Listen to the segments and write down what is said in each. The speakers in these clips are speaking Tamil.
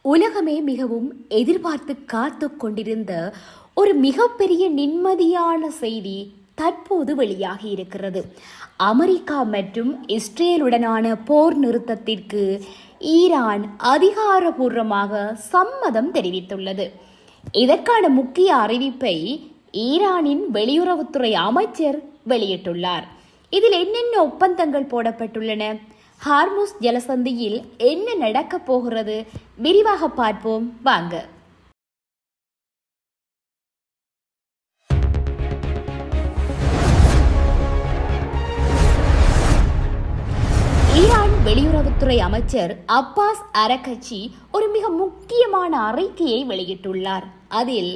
உலகமே மிகவும் எதிர்பார்த்து காத்து கொண்டிருந்த ஒரு மிகப்பெரிய நிம்மதியான செய்தி தற்போது வெளியாகி இருக்கிறது. அமெரிக்கா மற்றும் இஸ்ரேலுடனான போர் நிறுத்தத்திற்கு ஈரான் அதிகாரபூர்வமாக சம்மதம் தெரிவித்துள்ளது. இதற்கான முக்கிய அறிவிப்பை ஈரானின் வெளியுறவுத்துறை அமைச்சர் வெளியிட்டுள்ளார். இதில் என்னென்ன ஒப்பந்தங்கள் போடப்பட்டுள்ளன, ஹார்முஸ் ஜலசந்தியில் என்ன நடக்கப் போகிறது, விரிவாக பார்ப்போம் வாங்க. ஈரான் வெளியுறவுத்துறை அமைச்சர் அப்பாஸ் அரகச்சி ஒரு மிக முக்கியமான அறிக்கையை வெளியிட்டுள்ளார். அதில்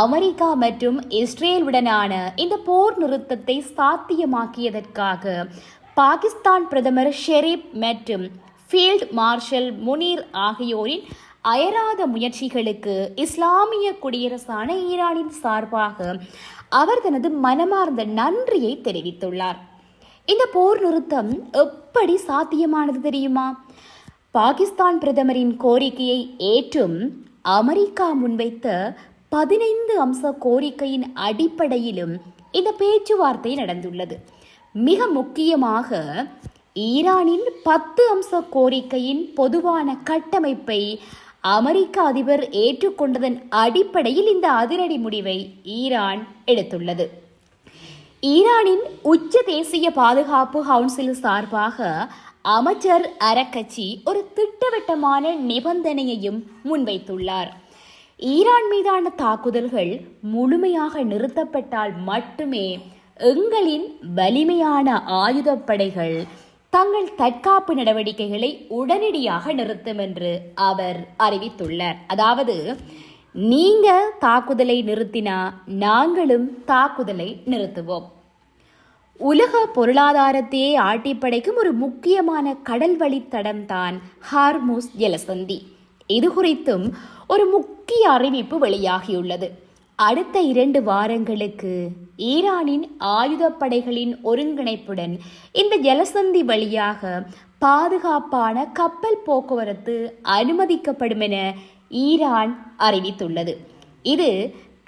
அமெரிக்கா மற்றும் இஸ்ரேலுடனான இந்த போர் நிறுத்தத்தை சாத்தியமாக்கியதற்காக பாகிஸ்தான் பிரதமர் ஷெரீப் மற்றும் ஃபீல்ட் மார்ஷல் முனீர் ஆகியோரின் அயராத முயற்சிகளுக்கு இஸ்லாமிய குடியரசான ஈரானின் சார்பாக அவர் தனது மனமார்ந்த நன்றியை தெரிவித்துள்ளார். இந்த போர் நிறுத்தம் எப்படி சாத்தியமானது தெரியுமா? பாகிஸ்தான் பிரதமரின் கோரிக்கையை ஏற்றும் அமெரிக்கா முன்வைத்த 15 அம்ச கோரிக்கையின் அடிப்படையிலும் இந்த பேச்சுவார்த்தை நடந்துள்ளது. மிக முக்கியமாக ஈரானின் 10 அம்ச கோரிக்கையின் பொதுவான கட்டமைப்பை அமெரிக்க அதிபர் ஏற்றுக்கொண்டதன் அடிப்படையில் இந்த அதிரடி முடிவை ஈரான் எடுத்துள்ளது. ஈரானின் உச்ச தேசிய பாதுகாப்பு கவுன்சில் சார்பாக அமைச்சர் அரகச்சி ஒரு திட்டவட்டமான நிபந்தனையையும் முன்வைத்துள்ளார். ஈரான் மீதான தாக்குதல்கள் முழுமையாக நிறுத்தப்பட்டால் மட்டுமே எங்களின் வலிமையான ஆயுதப்படைகள் தங்கள் தற்காப்பு நடவடிக்கைகளை உடனடியாக நிறுத்தும் என்று அவர் அறிவித்துள்ளார். அதாவது, நீங்க தாக்குதலை நிறுத்தினா நாங்களும் தாக்குதலை நிறுத்துவோம். உலக பொருளாதாரத்தையே ஆட்டிப்படைக்கும் ஒரு முக்கியமான கடல் வழித்தடம் தான் ஹார்முஸ் ஜலசந்தி. இது குறித்தும் ஒரு முக்கிய அறிவிப்பு வெளியாகியுள்ளது. அடுத்த 2 வாரங்களுக்கு ஈரானின் ஆயுதப்படைகளின் ஒருங்கிணைப்புடன் இந்த ஜலசந்தி வழியாக பாதுகாப்பான கப்பல் போக்குவரத்து அனுமதிக்கப்படும் என ஈரான் அறிவித்துள்ளது. இது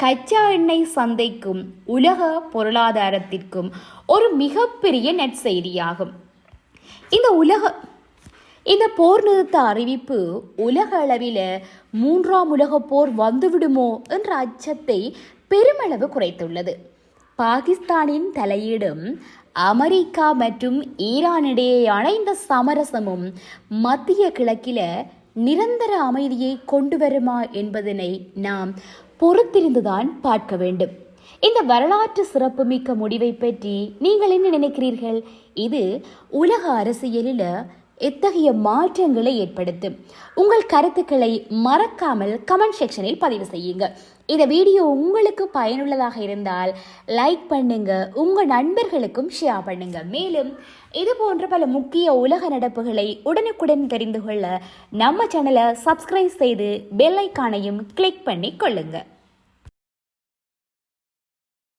கச்சா எண்ணெய் சந்தைக்கும் உலக பொருளாதாரத்திற்கும் ஒரு மிகப்பெரிய நற்செய்தியாகும். இந்த போர் நிறுத்த அறிவிப்பு உலக அளவில் 3ஆம் உலகப் போர் வந்துவிடுமோ என்ற அச்சத்தை பெருமளவு குறைத்துள்ளது. பாகிஸ்தானின் தலையீடும் அமெரிக்கா மற்றும் ஈரானிடையேயான இந்த சமரசமும் மத்திய கிழக்கில் நிரந்தர அமைதியை கொண்டு வருமா என்பதனை நாம் பொறுத்திருந்துதான் பார்க்க வேண்டும். இந்த வரலாற்று சிறப்புமிக்க முடிவை பற்றி நீங்கள் என்ன நினைக்கிறீர்கள்? இது உலக அரசியலில் எத்தகைய மாற்றங்களை ஏற்படுத்தும்? உங்கள் கருத்துக்களை மறக்காமல் கமெண்ட் செக்ஷனில் பதிவு செய்யுங்க. இந்த வீடியோ உங்களுக்கு பயனுள்ளதாக இருந்தால் லைக் பண்ணுங்க, உங்க நண்பர்களுக்கும் ஷேர் பண்ணுங்க. மேலும் இது போன்ற பல முக்கிய உலக நடப்புகளை உடனுக்குடன் தெரிந்து கொள்ள நம்ம சேனலை சப்ஸ்கிரைப் செய்து பெல் ஐகானையும் கிளிக் பண்ணி கொள்ளுங்க.